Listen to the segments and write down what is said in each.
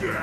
What's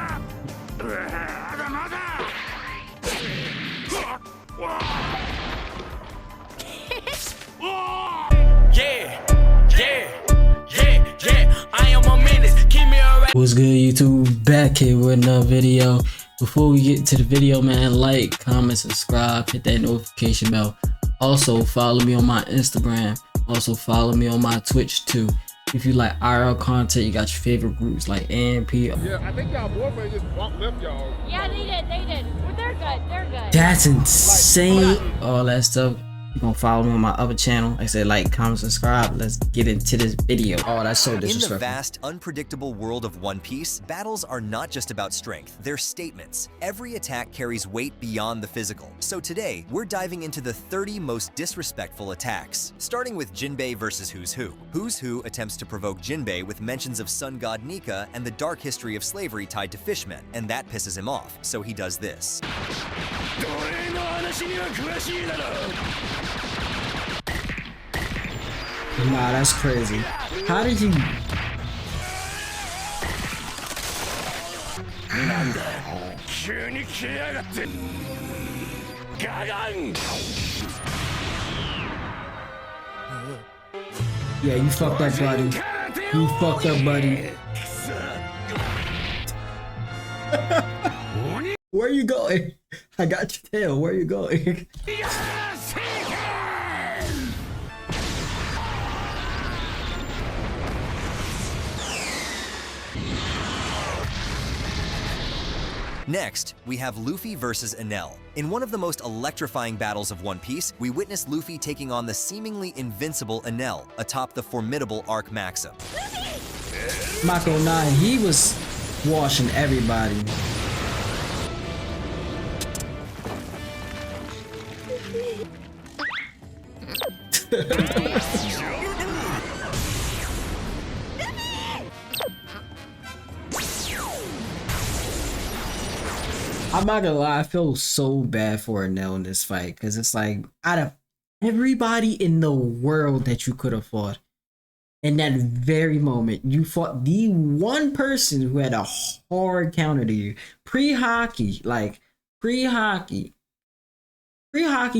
good, YouTube? Back here with another video. Before we get to the video, man, like, comment, subscribe, hit that notification bell. Also follow me on my Instagram. Also follow me on my Twitch too. If you like IRL content, you got your favorite groups like AMP. Yeah, I think y'all boyfriend just left y'all. Yeah, they did. Well, they're good. That's insane. All that stuff. You're gonna follow me on my other channel. Like I said, like, comment, subscribe. Let's get into this video. Oh, that's so disrespectful. In the vast, unpredictable world of One Piece, battles are not just about strength, they're statements. Every attack carries weight beyond the physical. So today, we're diving into the 30 most disrespectful attacks. Starting with Jinbei versus Who's Who. Who's Who attempts to provoke Jinbei with mentions of sun god Nika and the dark history of slavery tied to fishmen, and that pisses him off, so he does this. Nah, that's crazy. How did you... Yeah, you fucked up, buddy. You fucked up, buddy. Where you going? I got your tail. Where you going? Next, we have Luffy versus Enel. In one of the most electrifying battles of One Piece, we witness Luffy taking on the seemingly invincible Enel atop the formidable Arc Maxim. Mako 9, he was washing everybody. I'm not gonna lie, I feel so bad for Enel in this fight, because it's like, out of everybody in the world that you could have fought, in that very moment, you fought the one person who had a hard counter to you. Pre-hockey,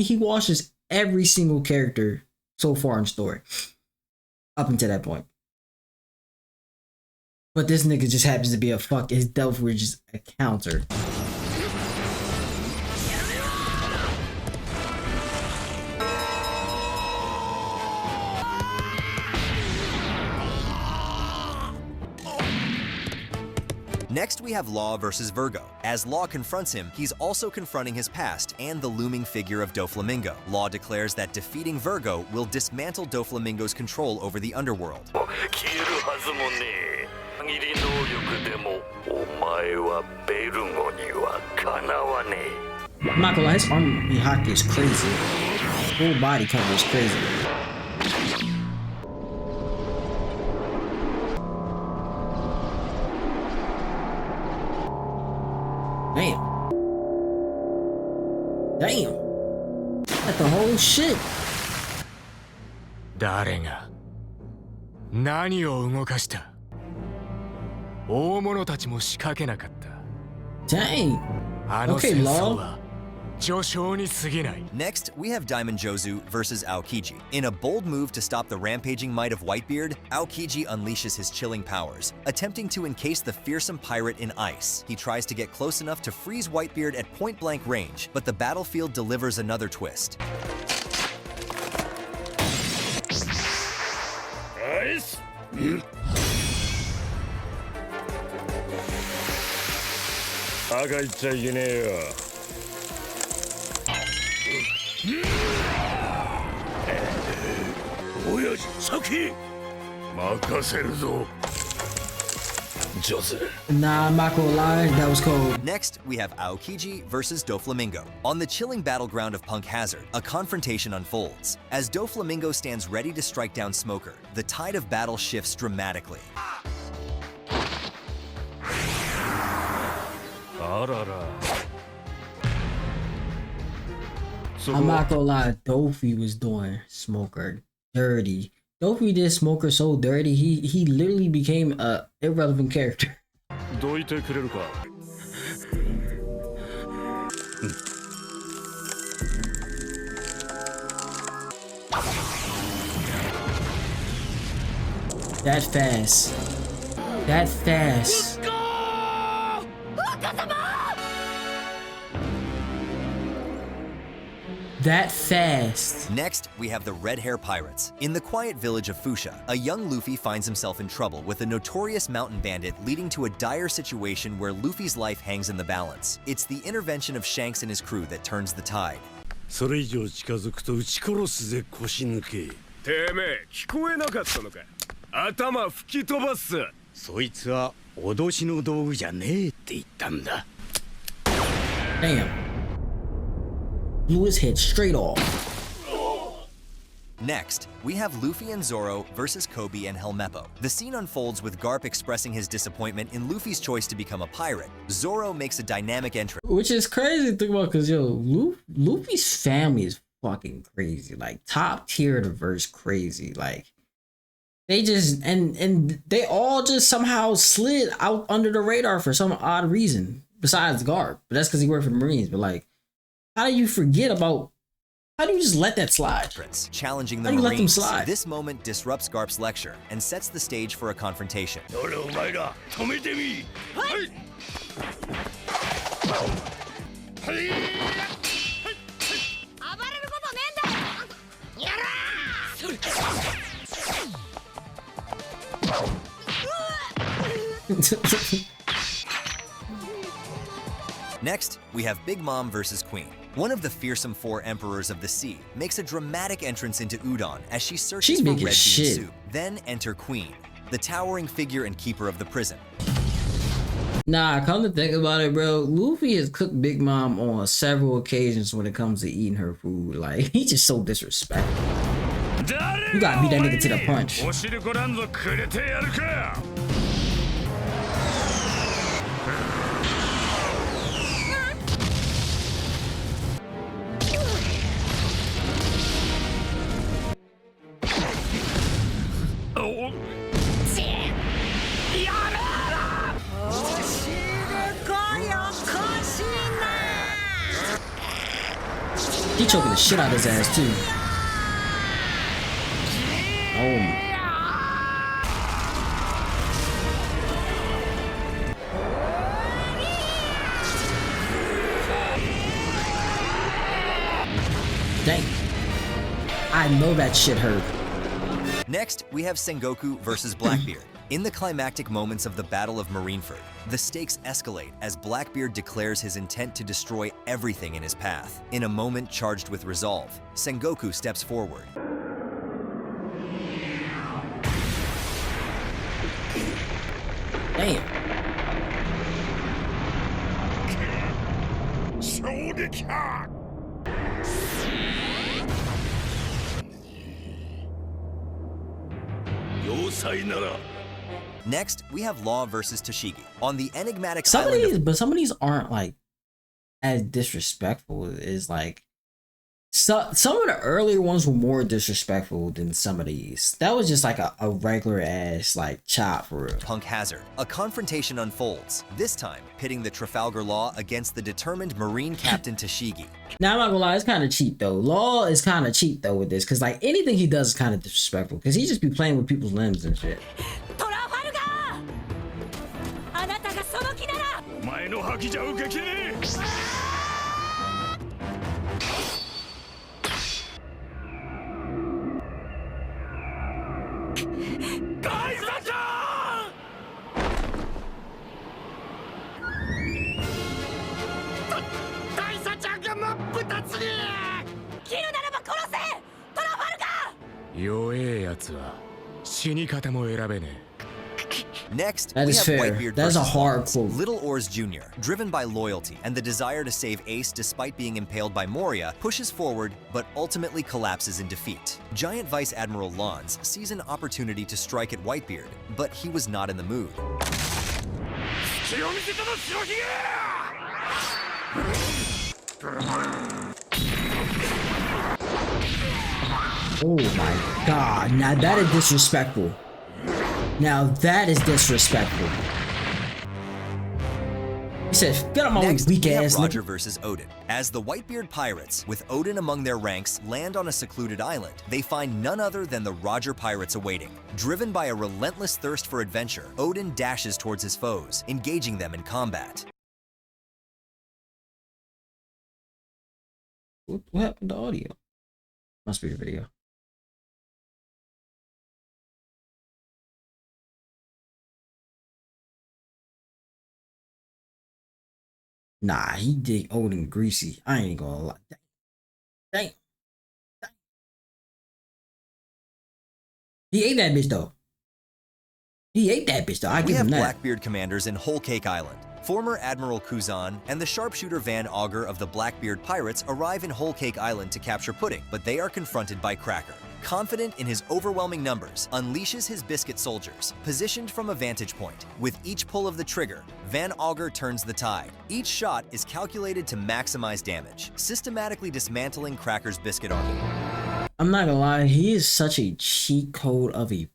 he washes every single character so far in story, up until that point. But this nigga just happens to be a fuck, his Delph was just a counter. Next, we have Law versus Virgo. As Law confronts him, he's also confronting his past and the looming figure of Doflamingo. Law declares that defeating Virgo will dismantle Doflamingo's control over the underworld. I'm not gonna lie, his army hockey is crazy. Full body cover is crazy. Damn. That's the whole shit. Dang. Okay, Law. Next, we have Diamond Jozu versus Aokiji. In a bold move to stop the rampaging might of Whitebeard, Aokiji unleashes his chilling powers. Attempting to encase the fearsome pirate in ice, he tries to get close enough to freeze Whitebeard at point-blank range, but the battlefield delivers another twist. Ice? Nah, I'm not gonna lie, that was cold. Next, we have Aokiji versus Doflamingo. On the chilling battleground of Punk Hazard, a confrontation unfolds. As Doflamingo stands ready to strike down Smoker, the tide of battle shifts dramatically. I'm not gonna lie, Dofi was doing Smoker dirty. Dofi did Smoker so dirty, he literally became a irrelevant character. どいてくれるか。That fast. That fast. That fast. Next, we have the Red Hair Pirates. In the quiet village of Fuchsia, a young Luffy finds himself in trouble with a notorious mountain bandit, leading to a dire situation where Luffy's life hangs in the balance. It's the intervention of Shanks and his crew that turns the tide. それ以上近づくと撃ち殺すぜ腰抜け。てめえ聞こえなかったのか。頭吹き飛ばす。そいつは脅しの道具じゃねえって言ったんだ。Damn. Blew his head straight off. Next, we have Luffy and Zoro versus Kobe and Helmeppo. The scene unfolds with Garp expressing his disappointment in Luffy's choice to become a pirate. Zoro makes a dynamic entrance. Which is crazy to think about, because yo, Luffy's family is fucking crazy. Like top tier diverse crazy. Like they just and they all just somehow slid out under the radar for some odd reason. Besides Garp, but that's because he worked for the Marines. But like, how do you forget about? How do you just let that slide? Challenging the How do you let them Marines. slide? This moment disrupts Garp's lecture and sets the stage for a confrontation. どれお前ら止めてみ。はい。暴れることねえんだ。やらー。Next, we have Big Mom versus Queen. One of the fearsome four emperors of the sea makes a dramatic entrance into Udon as she searches She's for big red bean as shit. soup. Then enter Queen, the towering figure and keeper of the prison. Nah, come to think about it, bro. Luffy has cooked Big Mom on several occasions when it comes to eating her food. Like, he's just so disrespectful. You gotta beat that nigga to the punch. He choking the shit out of his ass too. Oh. Dang. I know that shit hurt. Next, we have Sengoku versus Blackbeard. In the climactic moments of the Battle of Marineford, the stakes escalate as Blackbeard declares his intent to destroy everything in his path. In a moment charged with resolve, Sengoku steps forward. Damn. Next, we have Law versus Toshigi. On the enigmatic Some of island these, some of these aren't like as disrespectful as like some of the earlier ones were more disrespectful than some of these. That was just like a regular ass like chop for real. Punk Hazard, a confrontation unfolds, this time pitting the Trafalgar Law against the determined Marine Captain Toshigi. Now I'm not gonna lie, it's kind of cheap though. Law is kind of cheap though with this, because like anything he does is kind of disrespectful, because he just be playing with people's limbs and shit. お前の覇気じゃ受けきれねえ。大佐長！大佐長が真っ二つに！切るならば殺せ！トラファルガー！弱えやつは死に方も選べねえ。 Next, That we is have fair. Whitebeard That is a versus hard Lawrence. quote. Little Oars Jr., driven by loyalty and the desire to save Ace despite being impaled by Moria, pushes forward but ultimately collapses in defeat. Giant Vice Admiral Lons sees an opportunity to strike at Whitebeard, but he was not in the mood. Oh my god, now that is disrespectful. Now that is disrespectful. He said, "Get on my Next, weak we have ass Roger nigga." versus Odin. As the Whitebeard pirates, with Odin among their ranks, land on a secluded island, they find none other than the Roger pirates awaiting. Driven by a relentless thirst for adventure, Odin dashes towards his foes, engaging them in combat. What happened to audio? Must be a video. Nah, he did Odin greasy. I ain't gonna lie. Dang. He ate that bitch though. He ate that bitch though. I We give have him that. Blackbeard commanders in Whole Cake Island. Former Admiral Kuzan and the sharpshooter Van Augur of the Blackbeard pirates arrive in Whole Cake Island to capture Pudding, but they are confronted by Cracker. Confident in his overwhelming numbers, unleashes his biscuit soldiers, positioned from a vantage point. With each pull of the trigger, Van Augur turns the tide. Each shot is calculated to maximize damage, systematically dismantling Cracker's biscuit army. I'm not gonna lie, he is such a cheat code of a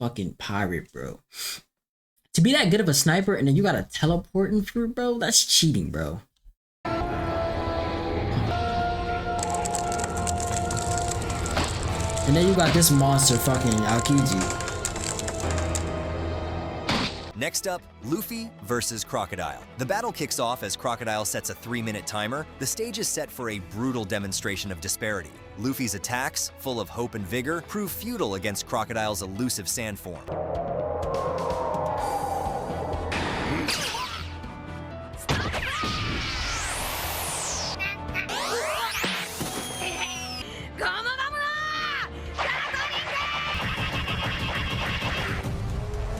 fucking pirate, bro. To be that good of a sniper and then you gotta teleport him through, bro, that's cheating, bro. And then you got this monster fucking Aokiji. Next up, Luffy versus Crocodile. The battle kicks off as Crocodile sets a 3-minute timer. The stage is set for a brutal demonstration of disparity. Luffy's attacks, full of hope and vigor, prove futile against Crocodile's elusive sand form.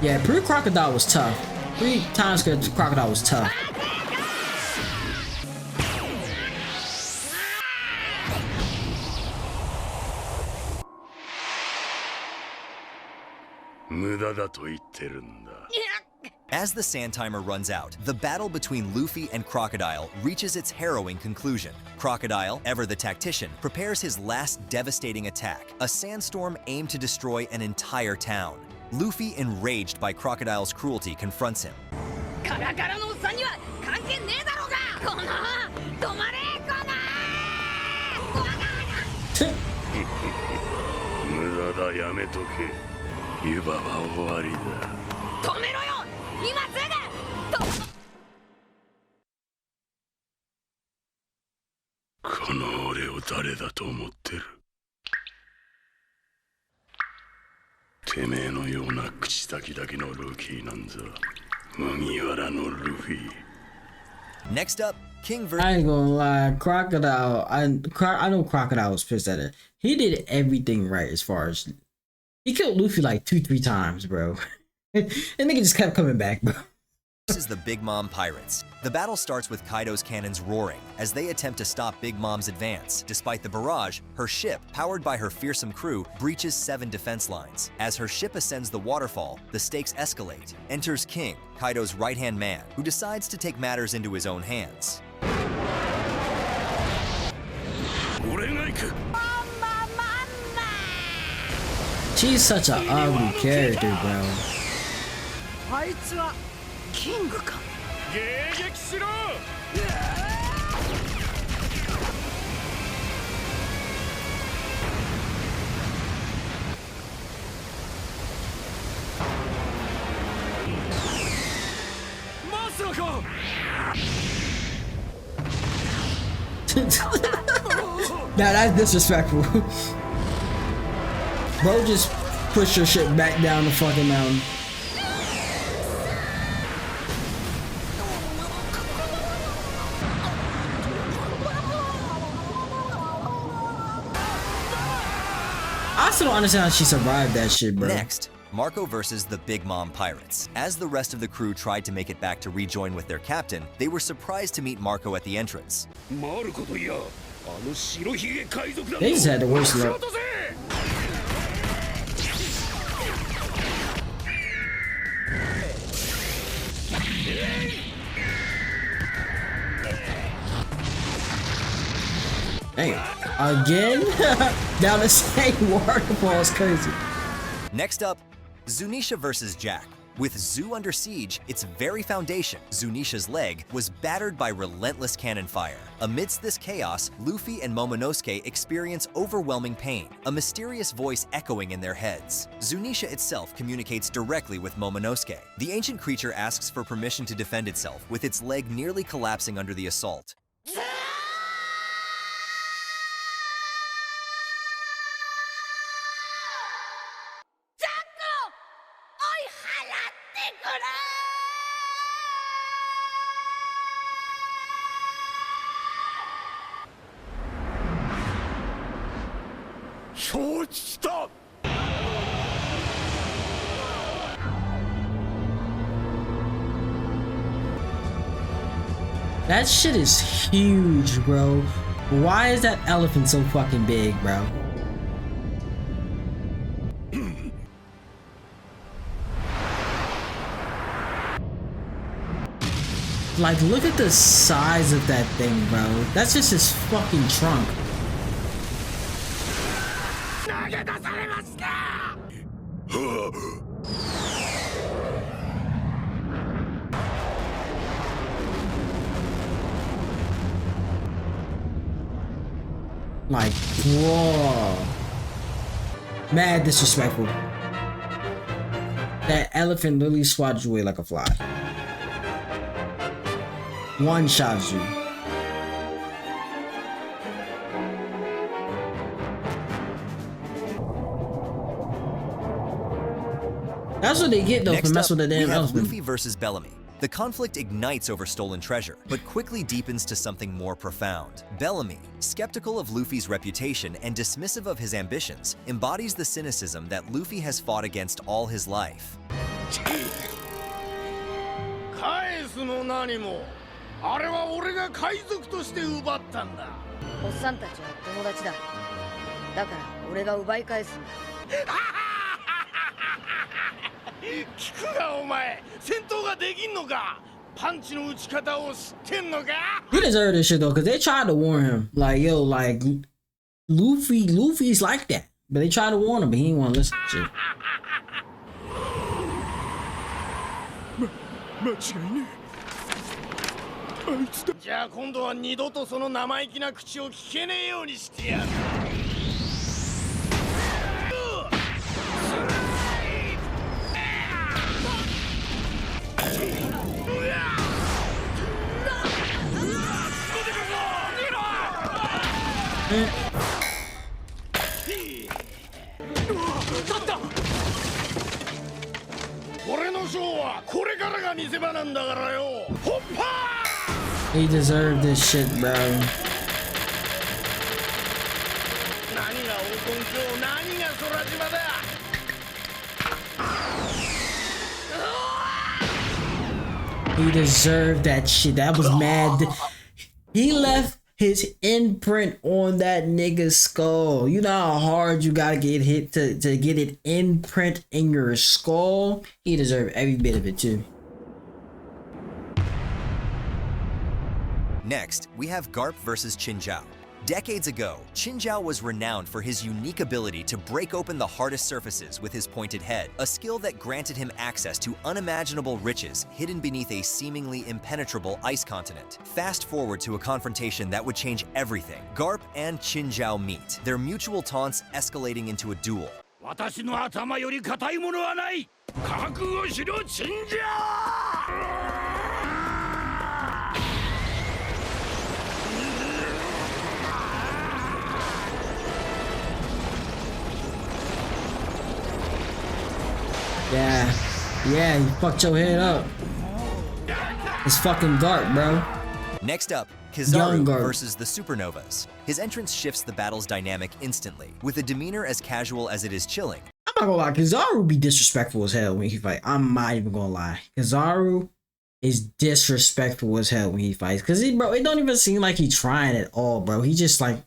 Yeah, pre-Crocodile was tough. Pre-Time Skip Crocodile was tough. As the sand timer runs out, the battle between Luffy and Crocodile reaches its harrowing conclusion. Crocodile, ever the tactician, prepares his last devastating attack, a sandstorm aimed to destroy an entire town. Luffy, enraged by Crocodile's cruelty, confronts him. Next up, King versus... I ain't gonna lie, Crocodile, I know Crocodile was pissed at it. He did everything right as far as... He killed Luffy like 2-3 times, bro. And nigga just kept coming back, bro. This is the Big Mom Pirates. The battle starts with Kaido's cannons roaring as they attempt to stop Big Mom's advance. Despite the barrage, her ship, powered by her fearsome crew, breaches 7 defense lines. As her ship ascends the waterfall, the stakes escalate. Enters King, Kaido's right-hand man, who decides to take matters into his own hands. She's such an ugly character, bro. あいつはキングか。迎撃しろ。まさか。Nah, that's disrespectful. Bro, just push your shit back down the fucking mountain. I still don't understand how she survived that shit, bro. Next, Marco versus the Big Mom Pirates. As the rest of the crew tried to make it back to rejoin with their captain, they were surprised to meet Marco at the entrance. They just had the worst luck. Damn. Again? Down the same waterfall is crazy. Next up, Zunisha versus Jack. With Zu under siege, its very foundation, Zunisha's leg, was battered by relentless cannon fire. Amidst this chaos, Luffy and Momonosuke experience overwhelming pain, a mysterious voice echoing in their heads. Zunisha itself communicates directly with Momonosuke. The ancient creature asks for permission to defend itself, with its leg nearly collapsing under the assault. Stop! That shit is huge, bro. Why is that elephant so fucking big, bro? Like, look at the size of that thing, bro. That's just his fucking trunk. Like, whoa. Mad disrespectful. That elephant literally swats you away like a fly. One shots you. That's what they get though for messing with the damn elephant. Luffy versus Bellamy. The conflict ignites over stolen treasure, but quickly deepens to something more profound. Bellamy, skeptical of Luffy's reputation and dismissive of his ambitions, embodies the cynicism that Luffy has fought against all his life. 返すも何もあれは俺が海賊として奪ったんだ。おっさんたちは友達だ。だから俺が奪い返すんだ。聞くがお前、戦闘ができんのか。パンチの打ち方を知ってんのか。 He deserved this shit though, cause they tried to warn him. Like, yo, like Luffy's like that, but they tried to warn him, but he didn't want to listen to shit. 間違いねえ。あいつだ。じゃあ今度は二度とその生意気な口を聞けねえようにしてやる。俺のショーはこれからが見せ場なんだからよ。ホッパー He deserved this shit, bro. 何が黄金鏡、何が空島だ。 He deserved that shit. That was mad. He left his imprint on that nigga's skull. You know how hard you gotta get hit to get an imprint in your skull? He deserved every bit of it too. Next, we have Garp versus Chinzhou. Decades ago, Chinzhou was renowned for his unique ability to break open the hardest surfaces with his pointed head, a skill that granted him access to unimaginable riches hidden beneath a seemingly impenetrable ice continent. Fast forward to a confrontation that would change everything. Garp and Chinzhou meet, their mutual taunts escalating into a duel. 私の頭より硬いものはない。覚悟しろ、チンジャー。 Yeah, you fucked your head up. It's fucking Garp, bro. Next up, Kizaru Garp versus the Supernovas. His entrance shifts the battle's dynamic instantly, with a demeanor as casual as it is chilling. I'm not gonna lie, Kizaru be disrespectful as hell when he fight. I'm not even gonna lie. Kizaru is disrespectful as hell when he fights. Cause he, bro, it don't even seem like he's trying at all, bro. He just like,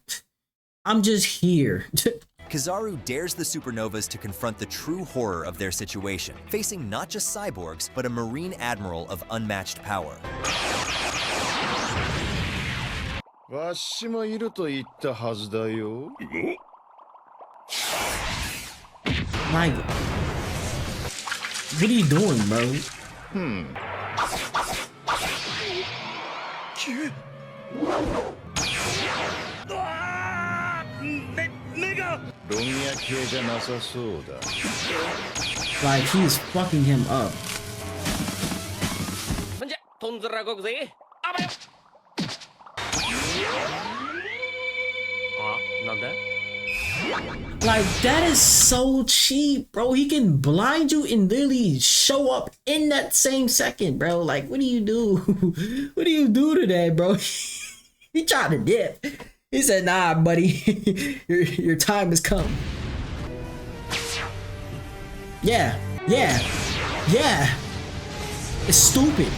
I'm just here. Kizaru dares the Supernovas to confront the true horror of their situation, facing not just cyborgs, but a marine admiral of unmatched power. わしもいると言ったはずだよ。 Like, What are you doing, bro? Like he's fucking him up. Like that is so cheap, bro. He can blind you and literally show up in that same second, bro. Like, what do you do? What do you do to that, bro? He tried to dip. He said, "Nah, buddy, your time has come." Yeah. It's stupid.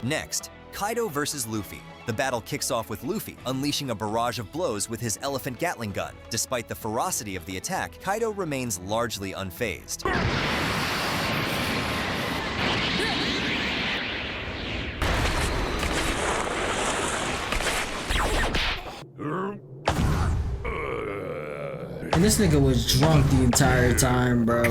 Next, Kaido versus Luffy. The battle kicks off with Luffy unleashing a barrage of blows with his elephant Gatling gun. Despite the ferocity of the attack, Kaido remains largely unfazed. And this nigga was drunk the entire time, bro.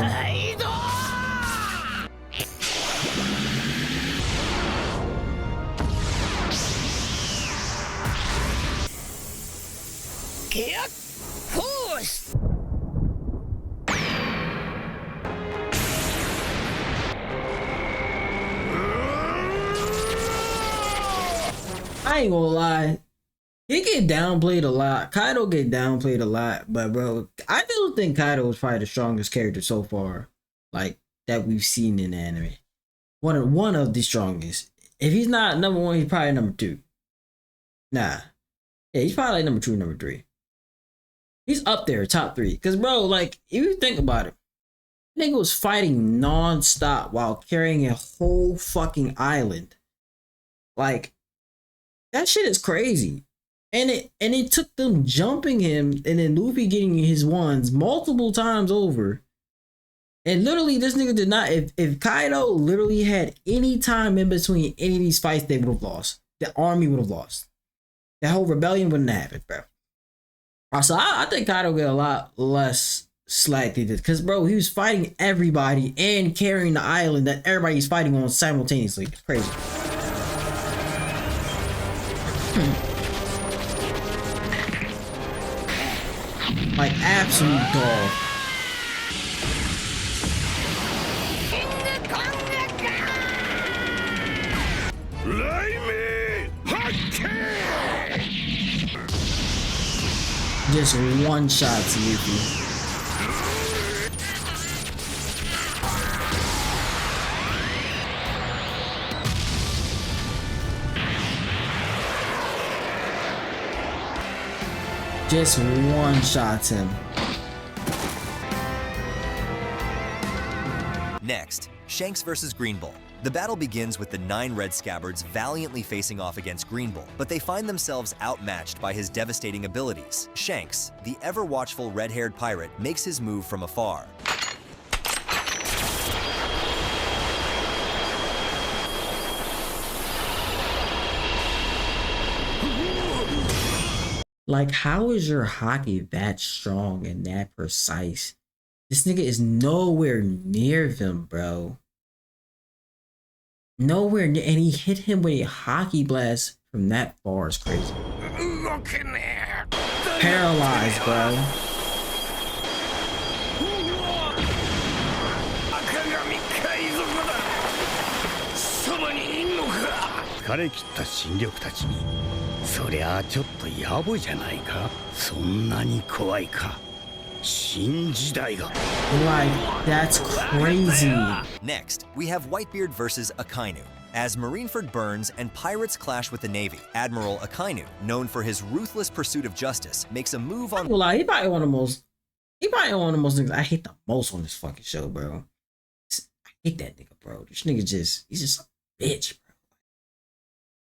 I ain't gonna lie. He get downplayed a lot. Kaido get downplayed a lot, but bro, I still think Kaido is probably the strongest character so far, like that we've seen in the anime. One of the strongest. If he's not number one, he's probably number two. Nah, yeah, he's probably like number two, number three. He's up there, top three. Cause bro, like if you think about it, nigga was fighting non-stop while carrying a whole fucking island. Like that shit is crazy. And it took them jumping him and then Luffy getting his ones multiple times over. And literally this nigga did not, if Kaido literally had any time in between any of these fights, they would have lost. The army would have lost. That whole rebellion wouldn't have happened, bro. So I think Kaido get a lot less slack than this. Because bro, he was fighting everybody and carrying the island that everybody's fighting on simultaneously. It's crazy. Like absolute dog. Just one shot to Luffy. Just one shot him. Next, Shanks versus Green Bull. The battle begins with the 9 Red Scabbards valiantly facing off against Green Bull, but they find themselves outmatched by his devastating abilities. Shanks, the ever-watchful red-haired pirate, makes his move from afar. Like, how is your hockey that strong and that precise? This nigga is nowhere near them, bro. Nowhere near, and he hit him with a hockey blast from that far is crazy. Paralyzed, bro. Like, that's crazy. Next, we have Whitebeard versus Akainu. As Marineford burns and pirates clash with the Navy, Admiral Akainu, known for his ruthless pursuit of justice, makes a move on. Well, he probably one of the most niggas I hate the most on this fucking show, bro. I hate that nigga, bro. This nigga he's just a bitch, bro.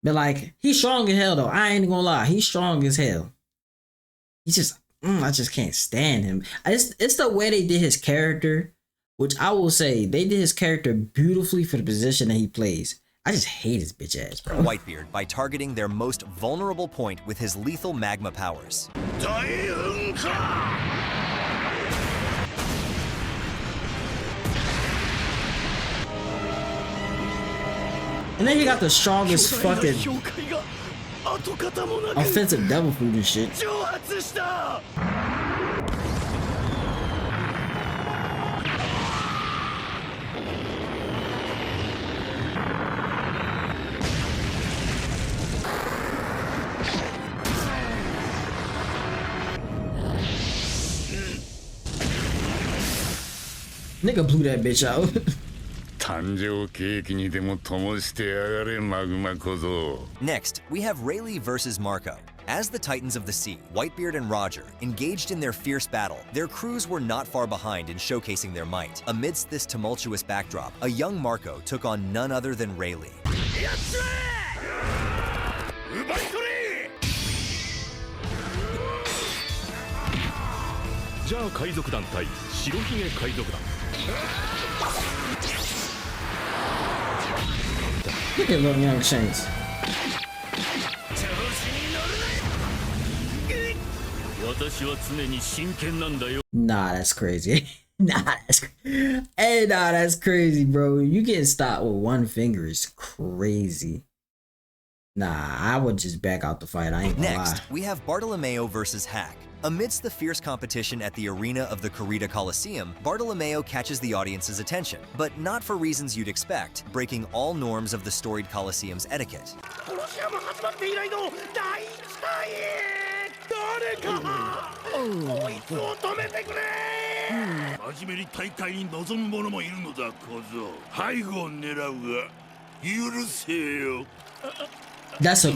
But like, he's strong as hell though. I ain't gonna lie, he's strong as hell. He's just, I just can't stand him. It's the way they did his character, which I will say they did his character beautifully for the position that he plays. I just hate his bitch ass, bro. Whitebeard by targeting their most vulnerable point with his lethal magma powers. And then he got the strongest fucking offensive devil fruit and shit. Nigga blew that bitch out. 誕生ケーキにでも灯してやがれマグマ小僧 Next, we have Rayleigh versus Marco. As the Titans of the Sea, Whitebeard and Roger engaged in their fierce battle. Their crews were not far behind in showcasing their might. Amidst this tumultuous backdrop, a young Marco took on none other than Rayleigh. じゃあ海賊団対白ひげ海賊団 Look at little young Shanks. Nah, that's crazy. That's crazy, bro. You getting stopped with one finger is crazy. Nah, I would just back out the fight. I ain't gonna lie. Next, we have Bartolomeo versus Hack. Amidst the fierce competition at the arena of the Corrida Coliseum, Bartolomeo catches the audience's attention, but not for reasons you'd expect, breaking all norms of the storied Coliseum's etiquette. 真面目に大会に臨む者もいるのだ小僧背後を狙うが許せよ That's a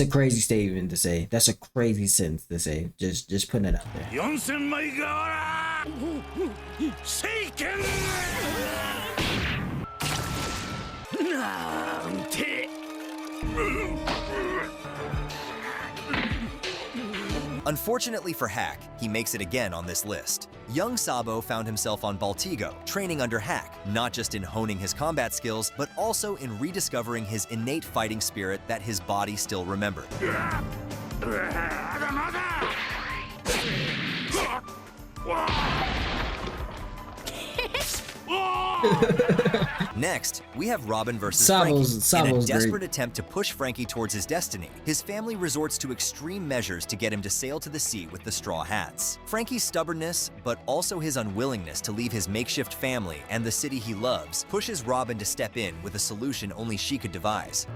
crazy statement to say. That's a crazy sentence to say. Just putting it out there. 4000枚がら聖剣なんて Unfortunately for Hack, he makes it again on this list. Young Sabo found himself on Baltigo, training under Hack, not just in honing his combat skills, but also in rediscovering his innate fighting spirit that his body still remembered. Next, we have Robin versus Frankie. In a desperate attempt to push Frankie towards his destiny, his family resorts to extreme measures to get him to sail to the sea with the Straw Hats. Frankie's stubbornness, but also his unwillingness to leave his makeshift family and the city he loves, pushes Robin to step in with a solution only she could devise.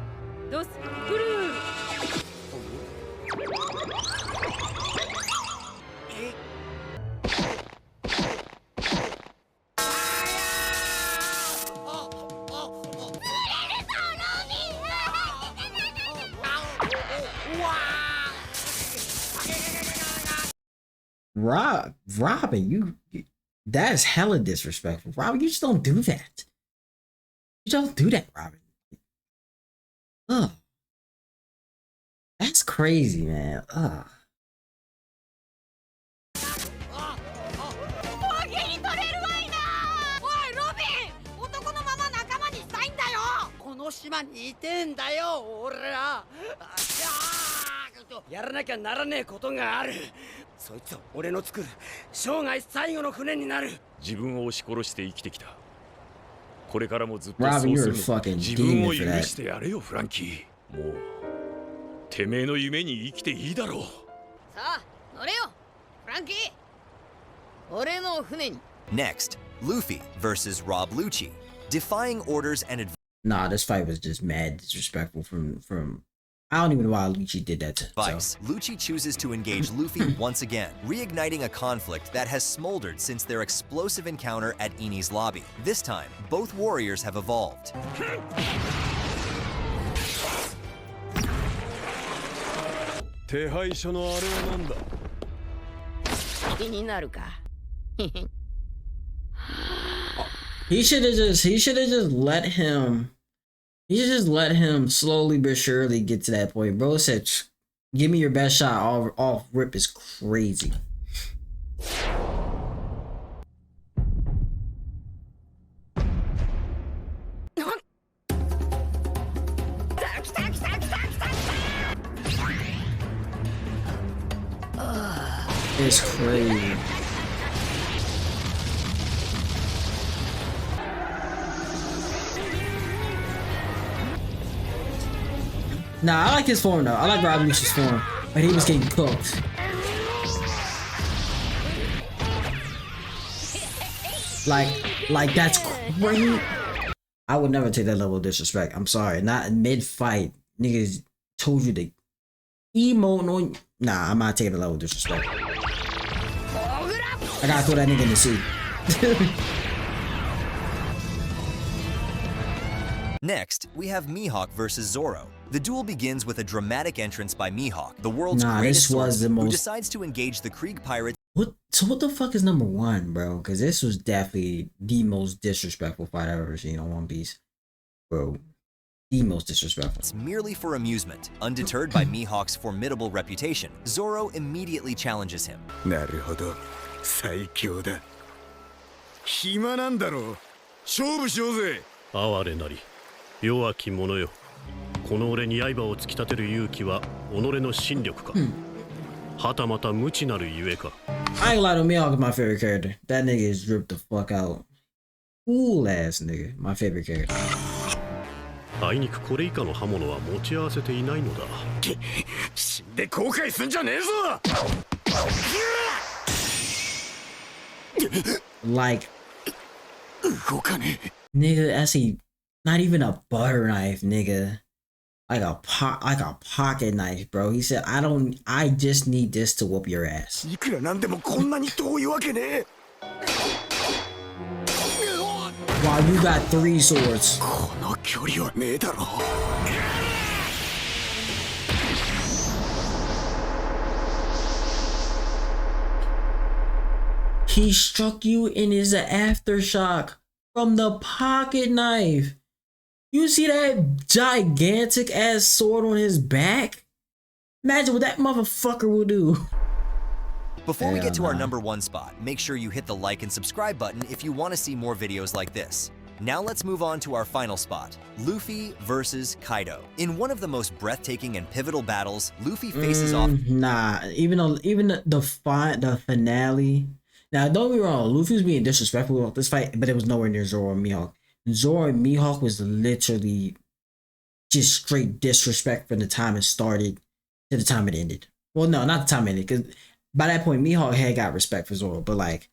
Robin, that is hella disrespectful. Robin, you just don't do that. You don't do that, Robin. Ugh. That's crazy, man. Ugh. Robin, you're a fucking demon for that. てめえの夢に生きていいだろう。さあ、乗れよ、フランキー。俺の船に。Next, Luffy versus Rob Lucci. Defying orders and Nah, this fight was just mad disrespectful from I don't even know why Lucci did that to advice. Lucci chooses to engage Luffy once again, reigniting a conflict that has smoldered since their explosive encounter at Eni's lobby. This time, both warriors have evolved. 手配書のあれはなんだ。気になるか。He should have just let him. He should just let him slowly but surely get to that point. Bro said, "Give me your best shot." Off rip is crazy. It's crazy. Nah, I like his form though. I like Rob Lucius' form, but he was getting cooked. Like that's crazy. I would never take that level of disrespect. I'm sorry. Not mid-fight. Niggas told you to emote on. Nah, I'm not taking the level of disrespect. I gotta throw that nigga in the sea. Next, we have Mihawk versus Zoro. The duel begins with a dramatic entrance by Mihawk, the world's greatest swordsman, who decides to engage the Krieg pirates. So what the fuck is number one, bro? Because this was definitely the most disrespectful fight I've ever seen on One Piece, bro. The most disrespectful. It's merely for amusement. Undeterred by Mihawk's formidable reputation, Zoro immediately challenges him. なるほど、最強だ。暇なんだろう。勝負しようぜ。哀れなり、弱き者よ。この俺に刃を突き立てる勇気は己の心力か。はたまた無知なるゆえか。I ain't lie to Mihawk is my favorite character. That nigga is ripped the fuck out. Cool ass nigga. My favorite character. あいにくこれ以下の刃物は持ち合わせていないのだ。死んで後悔すんじゃねえぞ。Like, 動かねえ。 nigga, that's not even a butter knife, nigga. Like a pocket knife, bro. He said, I just need this to whoop your ass. いくらなんでもこんなに遠いわけねえ。 Wow, you got 3 swords. この距離はねえだろ。 He struck you in his aftershock from the pocket knife. You see that gigantic ass sword on his back? Imagine what that motherfucker will do. Before we get to our number 1 spot, make sure you hit the like and subscribe button if you want to see more videos like this. Now let's move on to our final spot, Luffy versus Kaido. In one of the most breathtaking and pivotal battles, Luffy faces off. Nah, even the finale. Now don't be wrong, Luffy was being disrespectful about this fight, but it was nowhere near Zoro and Mihawk. Zoro and Mihawk was literally just straight disrespect from the time it started to the time it ended. Well, no, not the time it ended, because by that point, Mihawk had got respect for Zoro, but like,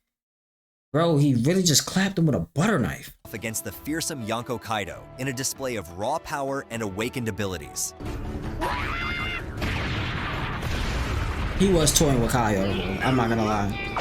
bro, he really just clapped him with a butter knife. Against the fearsome Yonko Kaido in a display of raw power and awakened abilities. He was toying with Kaido, I'm not gonna lie.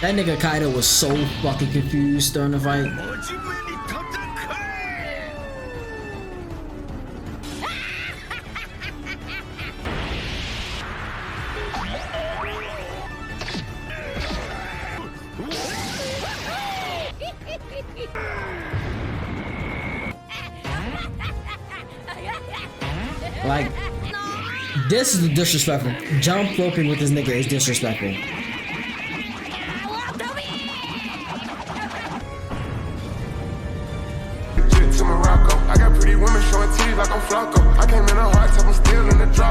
That nigga Kaido was so fucking confused during the fight. Like, this is disrespectful. Jump roping with this nigga is disrespectful. To Morocco, I got pretty women showing titties like I'm Flocko. I came in a hard top, I'm still in the drop.